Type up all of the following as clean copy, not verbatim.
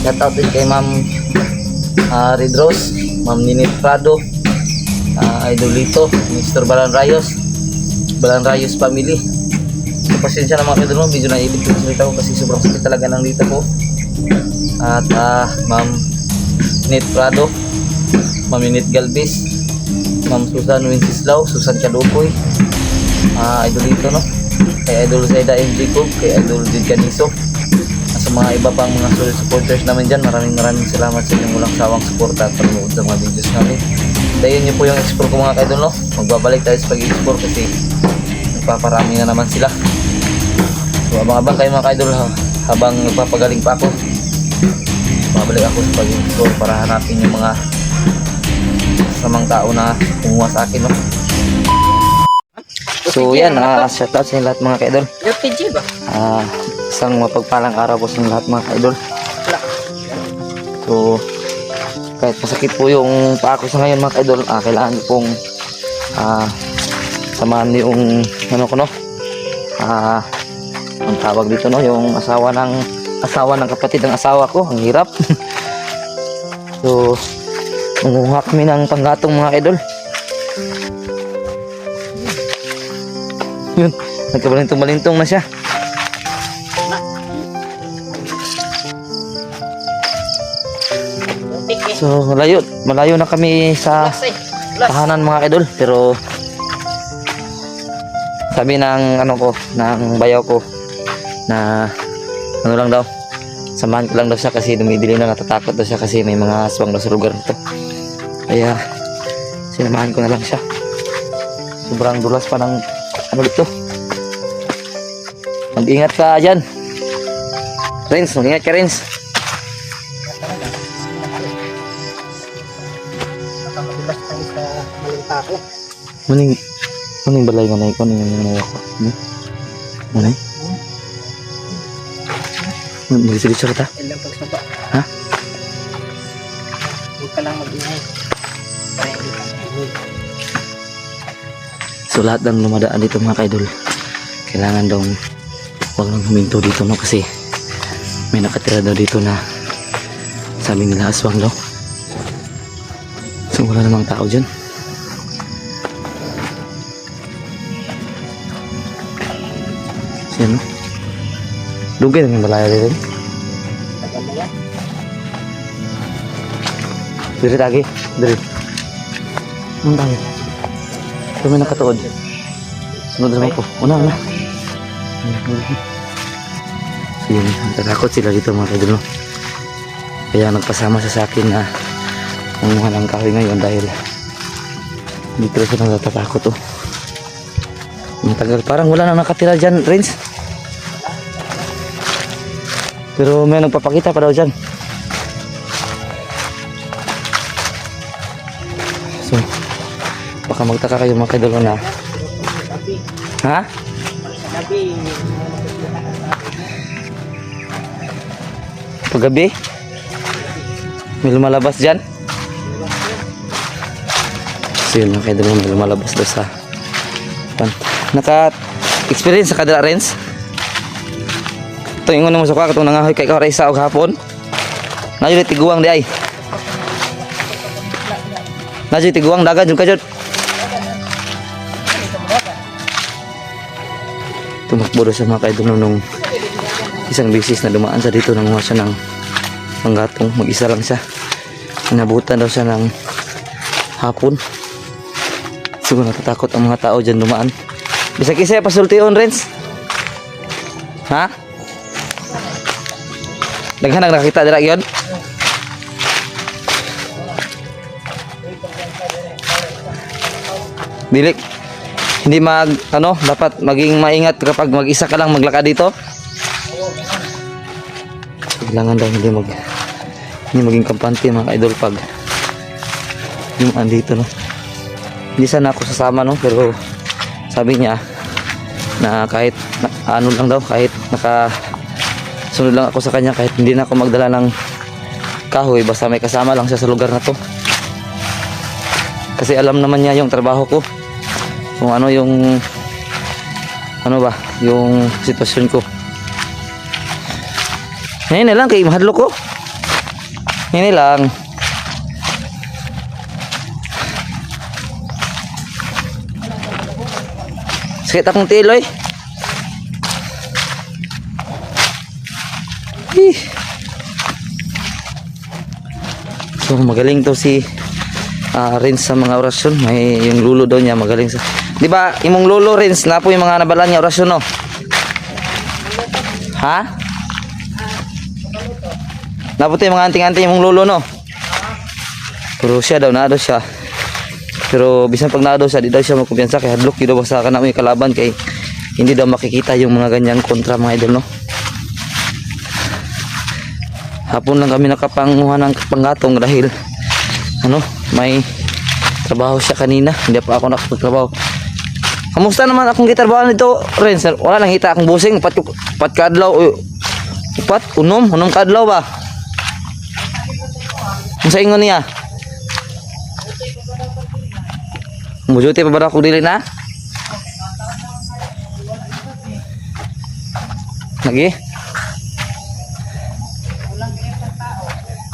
Shout out din kay Ma'am Red Rose, Ma'am Ninit Prado, Idolito, Mr. Balan Rayos family. So, pasensya na mga idol, medyo naibig ko yung salita ko kasi sobrang sakit talaga ng dito ko. At Ma'am Ninit Prado, Ma'am Ninit Galvez, Ma'am Susan Wenceslao, Susan Kalukoy, Idolito no, kay Idol Zayda M. Jacob, kay Idol Jid Caniso, at sa mga iba pang mga solid supporters namin dyan. Maraming salamat sa inyong walang sawang suporta at panonood sa mga videos namin. Dayon nyo po yung explore ko mga kaidol no. Magbabalik tayo sa pag-explore kasi nagpaparami na naman sila. So abang-abang kayo mga kaidol habang nagpapagaling pa ako. Babalik ako sa pag-explore para hanapin yung mga samang tao na kumuha sa akin no. So yan, shout out sa lahat mga kaidol. LPG ba? Isang mapagpalang araw po sa lahat mga kaidol. So kahit masakit po yung paa ko sa ngayon mga kaidol, kailangan pong samahan yung ano ko no, ang tawag dito no, yung asawa ng kapatid ng asawa ko. Ang hirap. So manguha kami ng panggatong mga kaidol. Yun, nagkabalintong-balintong na siya. So malayo na kami sa tahanan mga idol, pero sabi ng ano ko, ng bayaw ko na ano lang daw, samahan ko lang daw siya kasi dumidilim na, natatakot daw siya kasi may mga aswang daw sa lugar nito. Kaya sinamahan ko na lang siya. Sobrang dulas pa ng ano dito. Mag-ingat ka dyan Renz, mag-ingat ka Renz. Muning balay nga na ikaw ning mga ako. Munay. Dili-dili ta. Ilang pagsaba. Ha? Huwag ka lang mag-ingay. So lahat ng lumadaan dito mga kaidol, kailangan daw wag nang huminto dito no, kasi may nakatira daw dito na sabi nila aswang daw. So wala namang tao dyan. Yan no, dugay na yung balaya dito. Diri lagi, diri. Ang tayo. Kami nakatuod. Sunod naman ko. Una. So yun, natatakot sila dito mga kaidol no. Kaya nagpasama siya sa akin na manguha ng kahoy ngayon dahil dito sila natatakot oh. Matagal, parang wala nang nakatira dyan, Renz. Pero may nagpapakita pa daw dyan. So baka magtaka kayo mga kaidol na. Ha? Paggabi? May lumalabas dyan? So yun mga kaidol, may lumalabas doon sa naka-experience sa kadala Renz? Ito yung unang masuka katong nangahoy kay Kauraysa og hapon. Nadyo tiguang di ay. Nadyo tiguang dagan jud kajud. Tumakbo sa mga kaidol nung isang bisis na dumaan sa dito, nanguha siya ng panggatong. Mag-isa lang siya. Inabutan daw siya ng hapon. Siguro natatakot ang mga tao dyan dumaan. Bisag isa pasultion Renz. Ha? Daghan ang nakita dira gyud. Dili hindi dapat maging maingat kapag mag-isa ka lang maglakad dito. Kailangan daw hindi maging kampante mga idol pag yung andito no. Hindi sana ako sasama no, pero sabi niya na kahit ano lang daw, kahit nakasunod lang ako sa kanya, kahit hindi na ako magdala ng kahoy, basta may kasama lang siya sa lugar na to. Kasi alam naman niya yung trabaho ko, kung ano yung yung sitwasyon ko. Ngayon na lang kay mahadlo ko. Ini lang. Sakit akong tiloy. So magaling to si Rins sa mga orasyon. May yung lulo daw niya magaling sa. Di ba imong lulo Rins na po yung mga nabalaan niya orasyon no? Ha? Naputi yung mga anting-anting imong lulo no? Pero siya daw na daw siya. Pero bisan pag na daw siya di daw siya magkumpiyansa kay hadlok daw sa kanang kalaban kay hindi daw makikita yung mga ganyang kontra mga idol no. Hapon lang kami nakapanguha ng panggatong dahil ano, may trabaho siya kanina. Hindi pa ako nakapagtrabaho. Kamusta naman akong gitrabaho nito, Renz? Wala lang hita akong busing. Upat kadlaw. Upat? Unom kadlaw ba? Ang sa ingon niya? Mujuti pa ba ako dili na? Lagi?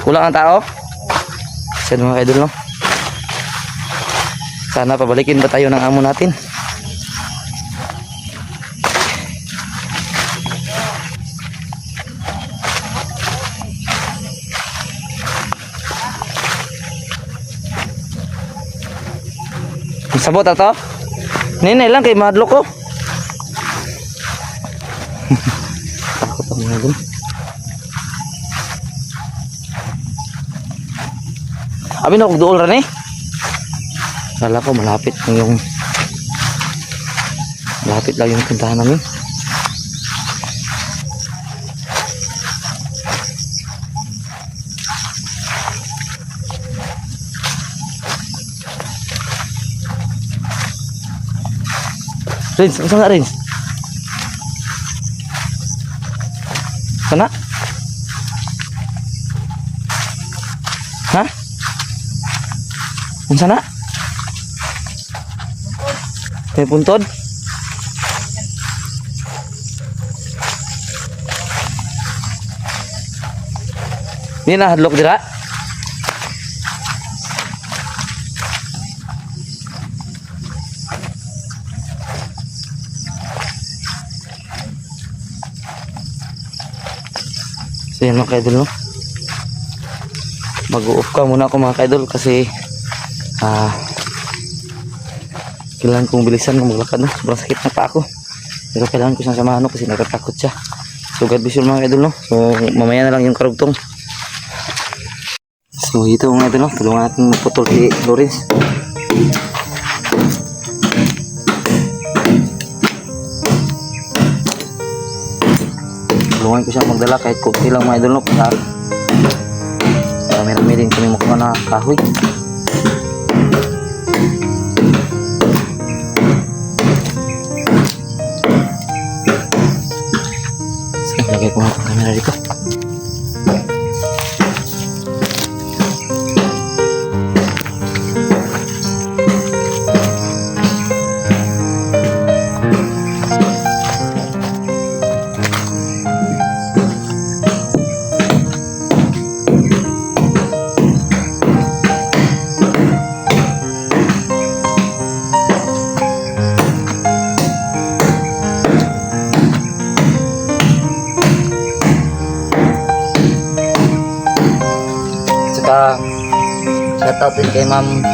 Kulang ang tao? Sana mga idol no? Sana pabalikin ba tayo ng amo natin? Sabot ato? Nene lang kay madlo ko. Takot ang mga idol. Abi na kog duol ra ni. Kala ko malapit lang yung puntahan namin. Rins, saan nga Rins? Sana? Ha? Kung sana? May puntod? Hindi na hadlok dira? So yan mga kaidol no? Mag-u-off ka muna ako mga kaidol kasi kailangan kong bilisan kung maglakad na. Sobrang sakit na pa ako. Pero kailangan ko siyang samahan kasi natatakot siya. So God bless you mga idol no. So mamaya na lang yung karugtong. So ito mga idol no. Tulungan natin putol si Lawrence. Tulungan ko siyang magdala kahit kunti lang mga idol no. Para marami din kami makuha na kahoy. Lagay ko nga ang camera dito. Shoutout din kay Ma'am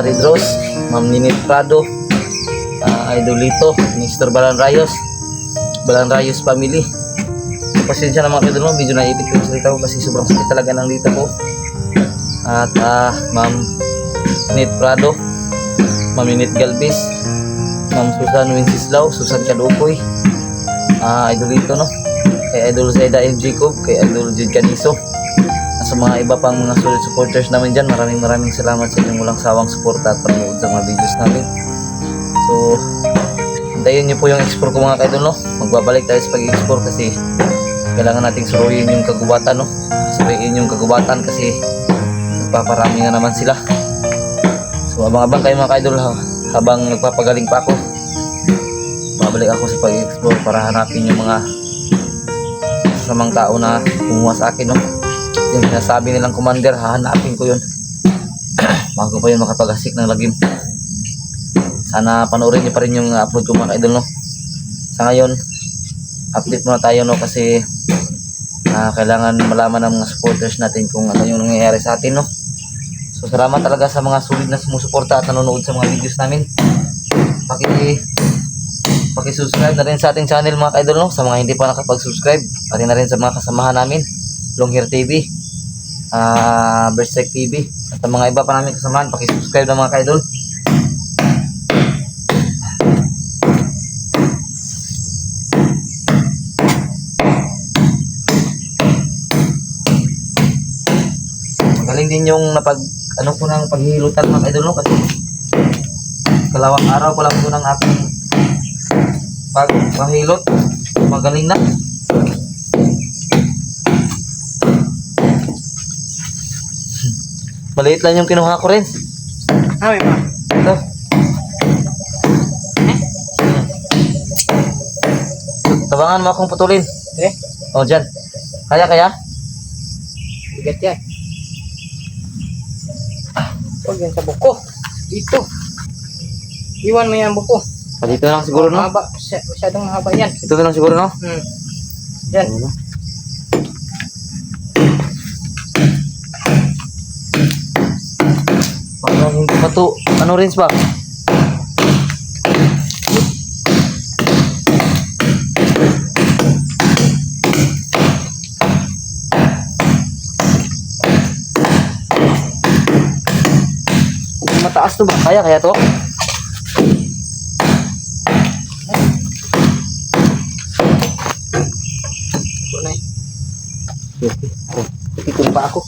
Red Rose, Ma'am Ninit Prado, Idolito, Mr. Balan Rayos family. Pasensya na mga idol mo, medyo naipit ko yung salita ko kasi sobrang sakit talaga ng dito ko. At Ma'am Ninit Prado, Ma'am Ninit Galvez, Ma'am Susan Wenceslao, Susan Kadukoy, Idolito no, kay Idol Zayda M. Jacob, kay Idol Jid Caniso. Sa mga iba pang mga solid supporters namin dyan, maraming salamat sa inyong walang sawang suporta at panonood sa mga videos namin. So hintayin nyo po yung explore ko mga kaidol no. Magbabalik tayo sa pag-explore kasi kailangan nating suruyin yung kagubatan no. Suruyin yung kagubatan kasi nagpaparami na naman sila. So abang-abang kayo mga kaidol habang nagpapagaling pa ako. Babalik ako sa pag-explore para hanapin yung mga samang tao na kumuha sa akin no. yung sinasabi nilang commander, hahanapin ko yun bago pa yun makapagasik ng lagim. Sana panoorin niyo pa rin yung upload ko mga idol, no. Sa ngayon, update muna tayo, no, kasi kailangan malaman ng mga supporters natin kung ano yung nangyayari sa atin, no. So salamat talaga sa mga sulit na sumusuporta at nanonood sa mga videos namin. Paki-subscribe na rin sa ating channel mga idol, no, sa mga hindi pa nakapag-subscribe, pati na rin sa mga kasamahan namin, Long Hair TV, Berserk TV, at sa mga iba pa namin kasamahan, paki-subscribe na mga idol. Magaling din yung ano ko ng paghihilutan mga idol, no, kasi kalawang araw pa lang po ng aking paghilot. Magaling na. Maliit lang yung kinuha ko rin. May pa. Ito. Tabangan mo akong putulin. Eh? O, dyan. Kaya? Bigat yan. Huwag yan sa buko. Dito. Iwan mo yan buko. Dito na lang siguro, no? Mahaba. Masyadong mahaba yan. Ito na lang siguro, no? Yan. Ano? Parang hindi pa to. Ano rin ba? Mataas to ba? Kaya to? Ito na eh. Ikon pa ako.